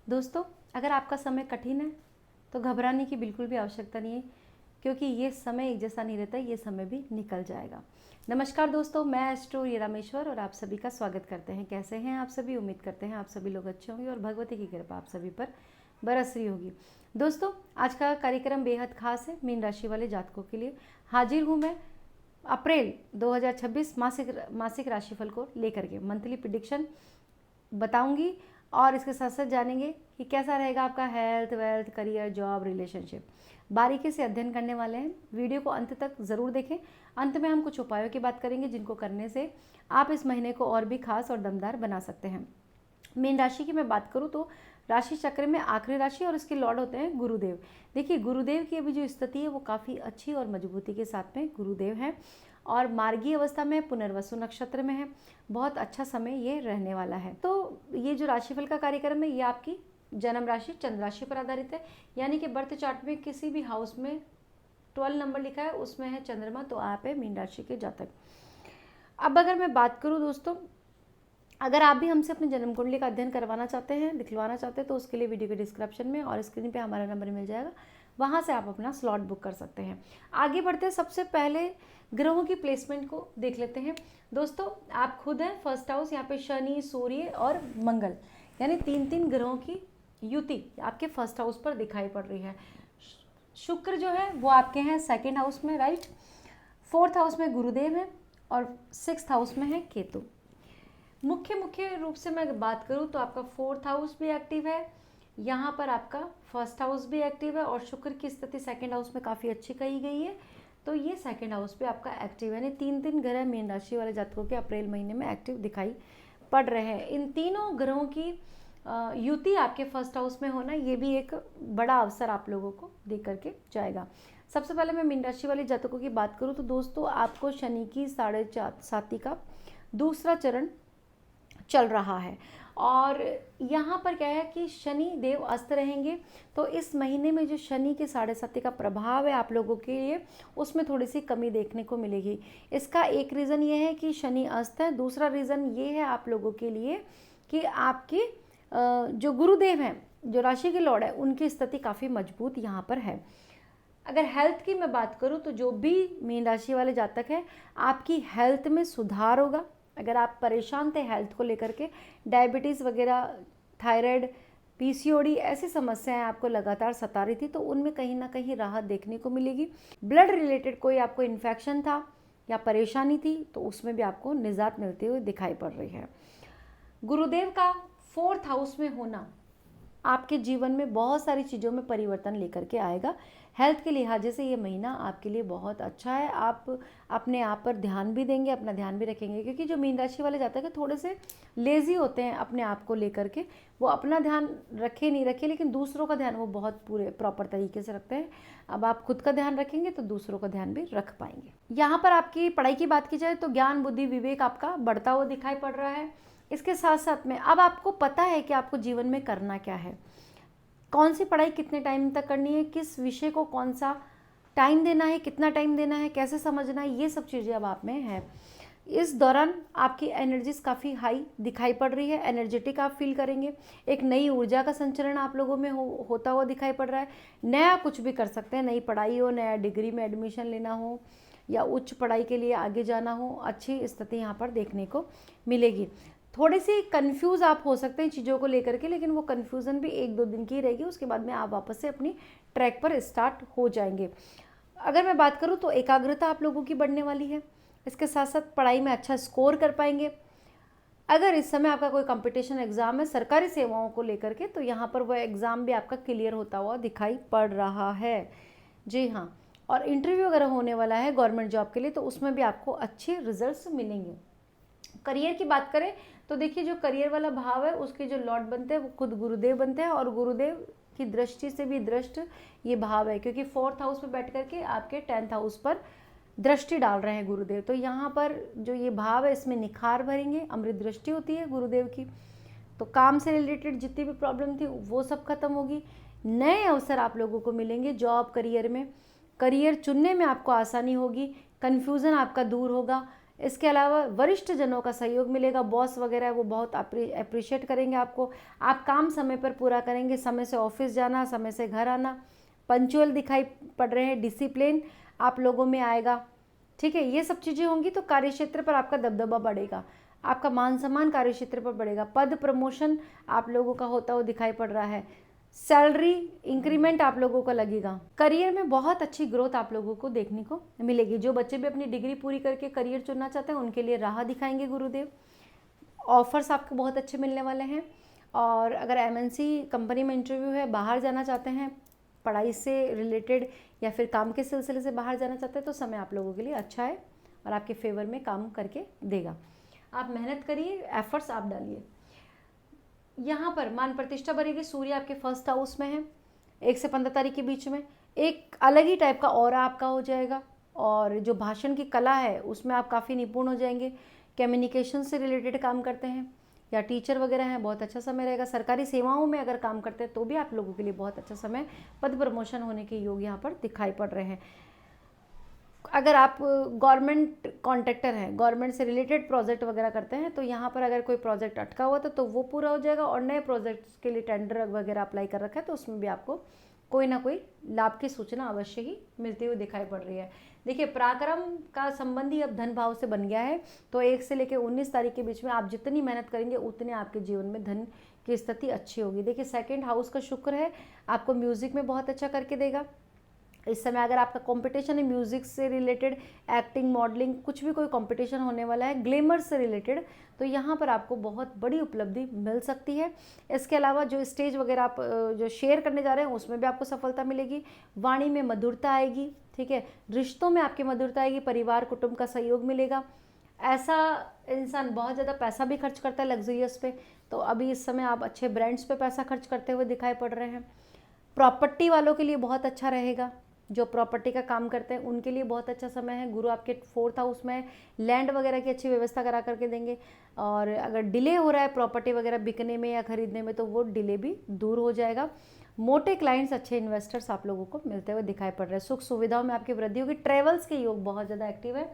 दोस्तों, अगर आपका समय कठिन है तो घबराने की बिल्कुल भी आवश्यकता नहीं है, क्योंकि ये समय एक जैसा नहीं रहता, ये समय भी निकल जाएगा। नमस्कार दोस्तों, मैं एस्ट्रो रामेश्वर और आप सभी का स्वागत करते हैं। कैसे हैं आप सभी? उम्मीद करते हैं आप सभी लोग अच्छे होंगे और भगवती की कृपा आप सभी पर बरस रही होगी। दोस्तों, आज का कार्यक्रम बेहद खास है मीन राशि वाले जातकों के लिए। हाजिर हूँ मैं अप्रैल 2026 मासिक राशिफल को लेकर के मंथली प्रिडिक्शन बताऊंगी और इसके साथ साथ जानेंगे कि कैसा रहेगा आपका health, wealth, career, job, relationship. बारीकी से अध्ययन करने वाले हैं, वीडियो को अंत तक ज़रूर देखें। अंत में हम कुछ उपायों की बात करेंगे जिनको करने से आप इस महीने को और भी खास और दमदार बना सकते हैं। मीन राशि की मैं बात करूँ तो राशि चक्र में आखिरी राशि और इसके लॉर्ड होते हैं गुरुदेव। देखिए, गुरुदेव की अभी जो स्थिति है वो काफ़ी अच्छी और मजबूती के साथ में गुरुदेव हैं और मार्गीय अवस्था में पुनर्वसु नक्षत्र में है। बहुत अच्छा समय ये रहने वाला है। तो ये जो राशिफल का कार्यक्रम है ये आपकी जन्म राशि चंद्र राशि पर आधारित है, यानी कि बर्थ चार्ट में किसी भी हाउस में 12 नंबर लिखा है उसमें है चंद्रमा, तो आप है मीन राशि के जातक। अब अगर मैं बात करूँ दोस्तों, अगर आप भी हमसे अपनी जन्म कुंडली का अध्ययन करवाना चाहते हैं, दिखलवाना चाहते हैं, तो उसके लिए वीडियो के डिस्क्रिप्शन में और स्क्रीन पे हमारा नंबर मिल जाएगा, वहाँ से आप अपना स्लॉट बुक कर सकते हैं। आगे बढ़ते हैं, सबसे पहले ग्रहों की प्लेसमेंट को देख लेते हैं। दोस्तों, आप खुद हैं फर्स्ट हाउस, यहाँ पे शनि, सूर्य और मंगल, यानी तीन ग्रहों की युति आपके फर्स्ट हाउस पर दिखाई पड़ रही है। शुक्र जो है वो आपके हैं सेकेंड हाउस में, राइट। फोर्थ हाउस में गुरुदेव है और सिक्स्थ हाउस में है केतु। मुख्य रूप से मैं बात करूँ तो आपका फोर्थ हाउस भी एक्टिव है, यहाँ पर आपका फर्स्ट हाउस भी एक्टिव है और शुक्र की स्थिति सेकंड हाउस में काफ़ी अच्छी कही गई है, तो ये सेकंड हाउस पे आपका एक्टिव है। यानी तीन ग्रह मीन राशि वाले जातकों के अप्रैल महीने में एक्टिव दिखाई पड़ रहे हैं। इन तीनों ग्रहों की युति आपके फर्स्ट हाउस में होना, ये भी एक बड़ा अवसर आप लोगों को दे करके जाएगा। सबसे पहले मैं मीन राशि वाले जातकों की बात करूँ तो दोस्तों, आपको शनि की 4.5 का दूसरा चरण चल रहा है और यहाँ पर क्या है कि शनि देव अस्त रहेंगे, तो इस महीने में जो शनि के 7.5 का प्रभाव है आप लोगों के लिए, उसमें थोड़ी सी कमी देखने को मिलेगी। इसका एक रीज़न ये है कि शनि अस्त है, दूसरा रीज़न ये है आप लोगों के लिए कि आपके जो गुरुदेव हैं, जो राशि के लॉर्ड है, उनकी स्थिति काफ़ी मजबूत यहाँ पर है। अगर हेल्थ की मैं बात करूँ तो जो भी मीन राशि वाले जातक हैं, आपकी हेल्थ में सुधार होगा। अगर आप परेशान थे हेल्थ को लेकर के, डायबिटीज़ वगैरह, थायराइड, पीसीओडी ऐसी समस्याएं आपको लगातार सता रही थी, तो उनमें कहीं ना कहीं राहत देखने को मिलेगी। ब्लड रिलेटेड कोई आपको इन्फेक्शन था या परेशानी थी, तो उसमें भी आपको निजात मिलते हुए दिखाई पड़ रही है। गुरुदेव का फोर्थ हाउस में होना आपके जीवन में बहुत सारी चीज़ों में परिवर्तन लेकर के आएगा। हेल्थ के लिहाजे से ये महीना आपके लिए बहुत अच्छा है। आप अपने आप पर ध्यान भी देंगे, अपना ध्यान भी रखेंगे, क्योंकि जो मीन राशि वाले जातक हैं थोड़े से लेज़ी होते हैं अपने आप को लेकर के। वो अपना ध्यान रखे नहीं रखे, लेकिन दूसरों का ध्यान वो बहुत पूरे प्रॉपर तरीके से रखते हैं। अब आप खुद का ध्यान रखेंगे तो दूसरों का ध्यान भी रख पाएंगे। यहाँ पर आपकी पढ़ाई की बात की जाए तो ज्ञान, बुद्धि, विवेक आपका बढ़ता हुआ दिखाई पड़ रहा है। इसके साथ साथ में अब आपको पता है कि आपको जीवन में करना क्या है, कौन सी पढ़ाई कितने टाइम तक करनी है, किस विषय को कौन सा टाइम देना है, कितना टाइम देना है, कैसे समझना है, ये सब चीज़ें अब आप में है। इस दौरान आपकी एनर्जीज काफ़ी हाई दिखाई पड़ रही है, एनर्जेटिक आप फील करेंगे। एक नई ऊर्जा का संचरण आप लोगों में होता हुआ दिखाई पड़ रहा है। नया कुछ भी कर सकते हैं, नई पढ़ाई हो, नया डिग्री में एडमिशन लेना हो या उच्च पढ़ाई के लिए आगे जाना हो, अच्छी स्थिति यहाँ पर देखने को मिलेगी। थोड़ी सी कंफ्यूज आप हो सकते हैं चीज़ों को लेकर के, लेकिन वो कंफ्यूजन भी 1-2 दिन की रहेगी, उसके बाद में आप वापस से अपनी ट्रैक पर स्टार्ट हो जाएंगे। अगर मैं बात करूँ तो एकाग्रता आप लोगों की बढ़ने वाली है, इसके साथ साथ पढ़ाई में अच्छा स्कोर कर पाएंगे। अगर इस समय आपका कोई कंपटीशन एग्ज़ाम है सरकारी सेवाओं को लेकर के, तो यहाँ पर वह एग्ज़ाम भी आपका क्लियर होता हुआ दिखाई पड़ रहा है। जी हाँ, और इंटरव्यू अगर होने वाला है गवर्नमेंट जॉब के लिए, तो उसमें भी आपको अच्छे रिजल्ट्स मिलेंगे। करियर की बात करें तो देखिए, जो करियर वाला भाव है उसके जो लॉर्ड बनते हैं वो खुद गुरुदेव बनते हैं, और गुरुदेव की दृष्टि से भी दृष्ट ये भाव है, क्योंकि फोर्थ हाउस में बैठ करके आपके 10th हाउस पर दृष्टि डाल रहे हैं गुरुदेव। तो यहाँ पर जो ये भाव है इसमें निखार भरेंगे, अमृत दृष्टि होती है गुरुदेव की, तो काम से रिलेटेड जितनी भी प्रॉब्लम थी वो सब खत्म होगी। नए अवसर आप लोगों को मिलेंगे जॉब, करियर में। करियर चुनने में आपको आसानी होगी, कन्फ्यूज़न आपका दूर होगा। इसके अलावा वरिष्ठ जनों का सहयोग मिलेगा, बॉस वगैरह वो बहुत अप्रिशिएट करेंगे आपको। आप काम समय पर पूरा करेंगे, समय से ऑफिस जाना, समय से घर आना, पंचुअल दिखाई पड़ रहे हैं, डिसिप्लिन आप लोगों में आएगा। ठीक है, ये सब चीज़ें होंगी तो कार्यक्षेत्र पर आपका दबदबा बढ़ेगा, आपका मान सम्मान कार्यक्षेत्र पर बढ़ेगा, पद प्रमोशन आप लोगों का होता हुआ दिखाई पड़ रहा है, सैलरी इंक्रीमेंट आप लोगों को लगेगा, करियर में बहुत अच्छी ग्रोथ आप लोगों को देखने को मिलेगी। जो बच्चे भी अपनी डिग्री पूरी करके करियर चुनना चाहते हैं उनके लिए राह दिखाएंगे गुरुदेव। ऑफर्स आपको बहुत अच्छे मिलने वाले हैं। और अगर एमएनसी कंपनी में इंटरव्यू है, बाहर जाना चाहते हैं, पढ़ाई से रिलेटेड या फिर काम के सिलसिले से बाहर जाना चाहते हैं, तो समय आप लोगों के लिए अच्छा है और आपके फेवर में काम करके देगा। आप मेहनत करिए, एफर्ट्स आप डालिए। यहाँ पर मान प्रतिष्ठा बढ़ेगी, सूर्य आपके फर्स्ट हाउस में है, 1 से 15 तारीख के बीच में एक अलग ही टाइप का ऑरा आपका हो जाएगा। और जो भाषण की कला है उसमें आप काफ़ी निपुण हो जाएंगे। कम्युनिकेशन से रिलेटेड काम करते हैं या टीचर वगैरह हैं, बहुत अच्छा समय रहेगा। सरकारी सेवाओं में अगर काम करते हैं तो भी आप लोगों के लिए बहुत अच्छा समय, पद प्रमोशन होने के योग यहाँ पर दिखाई पड़ रहे हैं। अगर आप गवर्नमेंट कॉन्ट्रैक्टर हैं, गवर्नमेंट से रिलेटेड प्रोजेक्ट वगैरह करते हैं, तो यहाँ पर अगर कोई प्रोजेक्ट अटका हुआ था तो वो पूरा हो जाएगा। और नए प्रोजेक्ट्स के लिए टेंडर वगैरह अप्लाई कर रखा है तो उसमें भी आपको कोई ना कोई लाभ की सूचना अवश्य ही मिलती हुई दिखाई पड़ रही है। देखिए, पराक्रम का संबंध ही अब धन भाव से बन गया है, तो 1 से लेकर 19 तारीख के बीच में आप जितनी मेहनत करेंगे उतने आपके जीवन में धन की स्थिति अच्छी होगी। देखिए, 2nd हाउस का शुक्र है, आपको म्यूजिक में बहुत अच्छा करके देगा। इस समय अगर आपका कंपटीशन है म्यूजिक से रिलेटेड, एक्टिंग, मॉडलिंग, कुछ भी कोई कंपटीशन होने वाला है ग्लैमर से रिलेटेड, तो यहाँ पर आपको बहुत बड़ी उपलब्धि मिल सकती है। इसके अलावा जो स्टेज वगैरह आप जो शेयर करने जा रहे हैं उसमें भी आपको सफलता मिलेगी। वाणी में मधुरता आएगी, ठीक है, रिश्तों में आपकी मधुरता आएगी, परिवार कुटुंब का सहयोग मिलेगा। ऐसा इंसान बहुत ज़्यादा पैसा भी खर्च करता है लग्जरियस पे, तो अभी इस समय आप अच्छे ब्रांड्स पे पैसा खर्च करते हुए दिखाई पड़ रहे हैं। प्रॉपर्टी वालों के लिए बहुत अच्छा रहेगा, जो प्रॉपर्टी का काम करते हैं उनके लिए बहुत अच्छा समय है। गुरु आपके 4th हाउस में, लैंड वगैरह की अच्छी व्यवस्था करा करके देंगे। और अगर डिले हो रहा है प्रॉपर्टी वगैरह बिकने में या खरीदने में, तो वो डिले भी दूर हो जाएगा। मोटे क्लाइंट्स, अच्छे इन्वेस्टर्स आप लोगों को मिलते हुए दिखाई पड़ रहे हैं। सुख सुविधाओं में आपकी वृद्धि होगी। ट्रैवल्स के योग बहुत ज़्यादा एक्टिव है,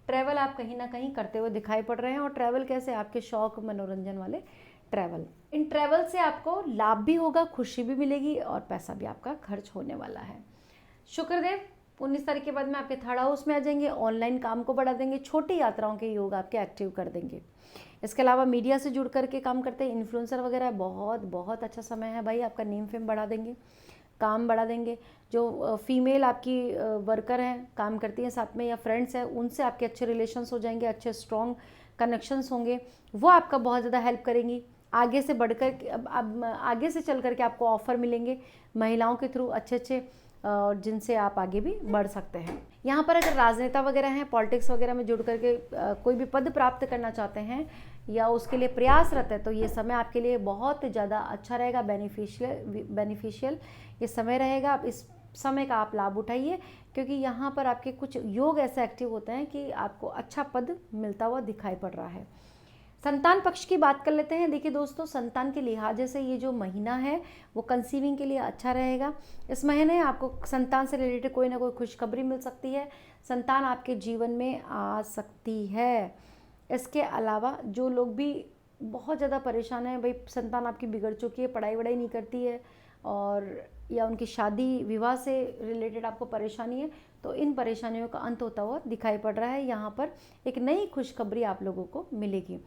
ट्रैवल आप कहीं ना कहीं करते हुए दिखाई पड़ रहे हैं। और ट्रैवल कैसे, आपके शौक मनोरंजन वाले ट्रैवल, इन ट्रैवल से आपको लाभ भी होगा, खुशी भी मिलेगी और पैसा भी आपका खर्च होने वाला है। शुक्रदेव 19 तारीख के बाद में आपके 3rd हाउस में आ जाएंगे, ऑनलाइन काम को बढ़ा देंगे, छोटी यात्राओं के योग आपके एक्टिव कर देंगे। इसके अलावा मीडिया से जुड़ करके काम करते हैं, इन्फ्लुएंसर वगैरह, बहुत बहुत अच्छा समय है भाई, आपका नेम फेम बढ़ा देंगे, काम बढ़ा देंगे। जो फीमेल आपकी वर्कर हैं, काम करती हैं साथ में, या फ्रेंड्स हैं, उनसे आपके अच्छे रिलेशंस हो जाएंगे, अच्छे स्ट्रॉन्ग कनेक्शंस होंगे, वो आपका बहुत ज़्यादा हेल्प करेंगी। आगे से बढ़कर अब आगे से चल करके आपको ऑफर मिलेंगे महिलाओं के थ्रू अच्छे अच्छे, जिनसे आप आगे भी बढ़ सकते हैं। यहाँ पर अगर राजनेता वगैरह हैं, पॉलिटिक्स वगैरह में जुड़ करके कोई भी पद प्राप्त करना चाहते हैं या उसके लिए प्रयासरत है, तो ये समय आपके लिए बहुत ज़्यादा अच्छा रहेगा, बेनिफिशियल ये समय रहेगा। आप इस समय का आप लाभ उठाइए, क्योंकि यहाँ पर आपके कुछ योग ऐसे एक्टिव होते हैं कि आपको अच्छा पद मिलता हुआ दिखाई पड़ रहा है। संतान पक्ष की बात कर लेते हैं। देखिए दोस्तों, संतान के लिहाज से ये जो महीना है वो कंसीविंग के लिए अच्छा रहेगा। इस महीने आपको संतान से रिलेटेड कोई ना कोई खुशखबरी मिल सकती है, संतान आपके जीवन में आ सकती है। इसके अलावा जो लोग भी बहुत ज़्यादा परेशान हैं, भाई संतान आपकी बिगड़ चुकी है, पढ़ाई वढ़ाई नहीं करती है, और या उनकी शादी विवाह से रिलेटेड आपको परेशानी है, तो इन परेशानियों का अंत होता हुआ दिखाई पड़ रहा है। यहाँ पर एक नई खुशखबरी आप लोगों को मिलेगी।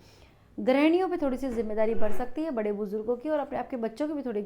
गृहिणियों पे थोड़ी सी जिम्मेदारी बढ़ सकती है, बड़े बुजुर्गों की और अपने आपके बच्चों की भी थोड़ी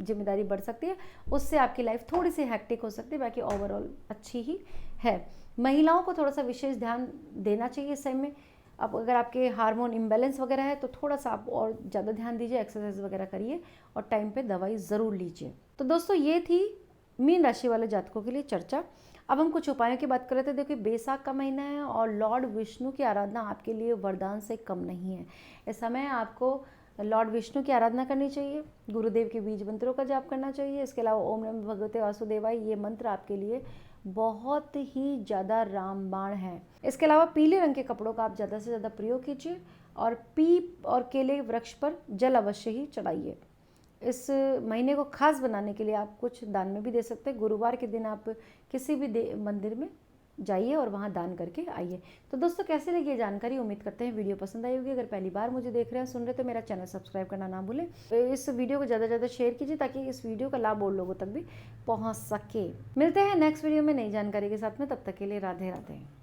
जिम्मेदारी बढ़ सकती है, उससे आपकी लाइफ थोड़ी सी हैक्टिक हो सकती है, बाकी ओवरऑल अच्छी ही है। महिलाओं को थोड़ा सा विशेष ध्यान देना चाहिए इस समय में। अब अगर आपके हार्मोन इम्बैलेंस वगैरह है तो थोड़ा सा आप और ज़्यादा ध्यान दीजिए, एक्सरसाइज वगैरह करिए और टाइम पे दवाई ज़रूर लीजिए। तो दोस्तों, ये थी मीन राशि वाले जातकों के लिए चर्चा। अब हम कुछ उपायों की बात कर रहे थे। देखिए, बैसाख का महीना है और लॉर्ड विष्णु की आराधना आपके लिए वरदान से कम नहीं है। इस समय आपको लॉर्ड विष्णु की आराधना करनी चाहिए, गुरुदेव के बीज मंत्रों का जाप करना चाहिए। इसके अलावा ओम नमः भगवते वासुदेवाय, ये मंत्र आपके लिए बहुत ही ज़्यादा रामबाण है। इसके अलावा पीले रंग के कपड़ों का आप ज़्यादा से ज़्यादा प्रयोग कीजिए और पीप और केले वृक्ष पर जल अवश्य ही चढ़ाइए। इस महीने को खास बनाने के लिए आप कुछ दान में भी दे सकते हैं। गुरुवार के दिन आप किसी भी मंदिर में जाइए और वहाँ दान करके आइए। तो दोस्तों कैसे लगी ये जानकारी, उम्मीद करते हैं वीडियो पसंद आई होगी। अगर पहली बार मुझे देख रहे हैं, सुन रहे हैं, तो मेरा चैनल सब्सक्राइब करना ना भूलें। इस वीडियो को ज़्यादा से ज़्यादा शेयर कीजिए ताकि इस वीडियो का लाभ और लोगों तक भी पहुँच सके। मिलते हैं नेक्स्ट वीडियो में नई जानकारी के साथ में, तब तक के लिए राधे राधे।